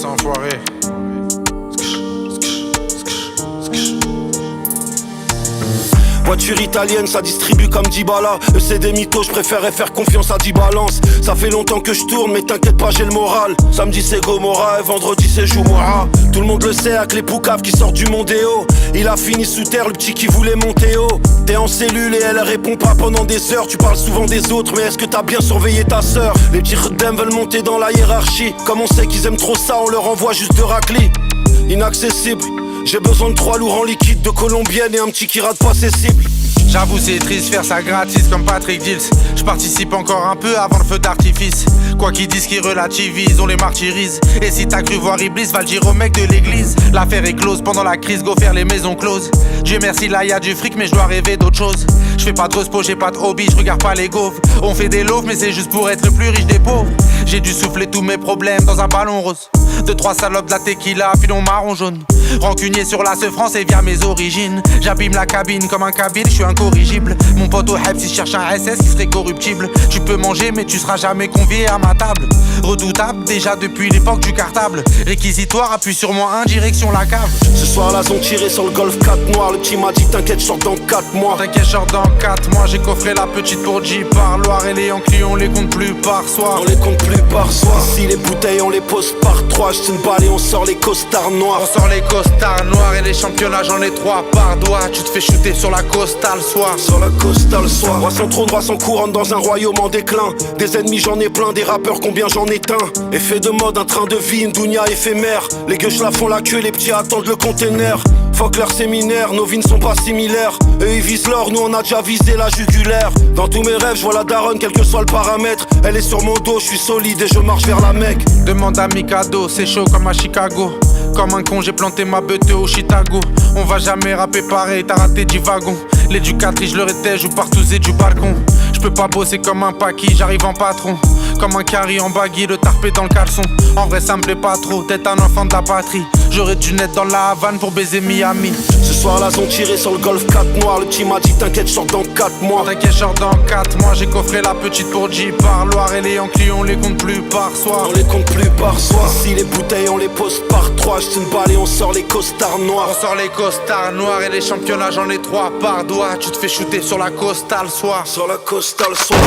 enfoiré. Voiture italienne, ça distribue comme Dybala. Eux c'est des mythos, je préférais faire confiance à 10 balances. Ça fait longtemps que je tourne, mais t'inquiète pas, j'ai le moral. Samedi c'est Gomorra et vendredi c'est Joumoura. Tout le monde le sait, avec les poucaves qui sortent du Mondéo. Il a fini sous terre, le petit qui voulait monter haut. T'es en cellule et elle répond pas pendant des heures. Tu parles souvent des autres, mais est-ce que t'as bien surveillé ta sœur? Les petits redem veulent monter dans la hiérarchie. Comme on sait qu'ils aiment trop ça, on leur envoie juste de raclis. Inaccessible. J'ai besoin de 3 lourds en liquide, de colombienne et un petit qui rate pas ses cibles. J'avoue c'est triste faire ça gratis comme Patrick Dills. Je participe encore un peu avant le feu d'artifice. Quoi qu'ils disent qu'ils relativisent, on les martyrise. Et si t'as cru voir Iblis, va le dire au mec de l'église. L'affaire est close pendant la crise, go faire les maisons closes. Dieu merci là y'a du fric mais je dois rêver d'autre chose. Je fais pas de respo, j'ai pas de hobby, je regarde pas les gaufres. On fait des loaves mais c'est juste pour être le plus riche des pauvres. J'ai dû souffler tous mes problèmes dans un ballon rose. 2-3 salopes de la tequila, filon marron jaune. Rancunier sur la France et via mes origines. J'abîme la cabine comme un kabyle, je suis incorrigible. Mon pote au Hebs il cherche un SS qui serait corruptible. Tu peux manger mais tu seras jamais convié à ma table. Redoutable déjà depuis l'époque du cartable. Réquisitoire, appuie sur moi 1, direction la cave. Ce soir là ont tiré sur le golf 4 noir. Le petit m'a dit t'inquiète je sors dans 4 mois. T'inquiète je sors dans 4 mois. J'ai coffré la petite pour J par Loire. Et les Yankees on les compte plus par soir. On les compte plus par soir. Ici les bouteilles on les pose par 3. Je une balle et on sort les costards noirs. On sort les costards noirs et les championnats j'en ai 3 par doigt. Tu te fais shooter sur la costa le soir. Sur la costa le soir. Roi sans trône, roi sans couronne dans un royaume en déclin. Des ennemis j'en ai plein, des rappeurs combien j'en éteins. Effet de mode, un train de vie, une dounia éphémère. Les gueuches la font la queue, les petits attendent le container. Fuck leur séminaire, nos vies ne sont pas similaires. Eux ils visent l'or, nous on a déjà visé la jugulaire. Dans tous mes rêves, je vois la daronne, quel que soit le paramètre. Elle est sur mon dos, je suis solide et je marche vers la Mecque. Demande à Mikado, c'est chaud comme à Chicago. Comme un con, j'ai planté ma beuté au Chicago. On va jamais rapper pareil, t'as raté du wagon. L'éducatrice, je leur étais, joue partout et du balcon. Je peux pas bosser comme un paquis, j'arrive en patron. Comme un carry en baggy, le tarpé dans le caleçon. En vrai ça me plaît pas trop, t'es un enfant de la patrie. J'aurais dû naître dans la Havane pour baiser Miami. Ce soir là ont tiré sur le golf 4 noir. Le petit m'a dit t'inquiète je sors dans 4 mois. T'inquiète je sors dans 4 mois. J'ai coffré la petite pour J par Loire. Et les Yankees on les compte plus par soir. On les compte plus par soir. Ici les bouteilles on les pose par 3. Je une balle et on sort les costards noirs. On sort les costards noirs et les championnats j'en ai 3 par doigt. Tu te fais shooter sur la costa le soir. Sur la costa le soir.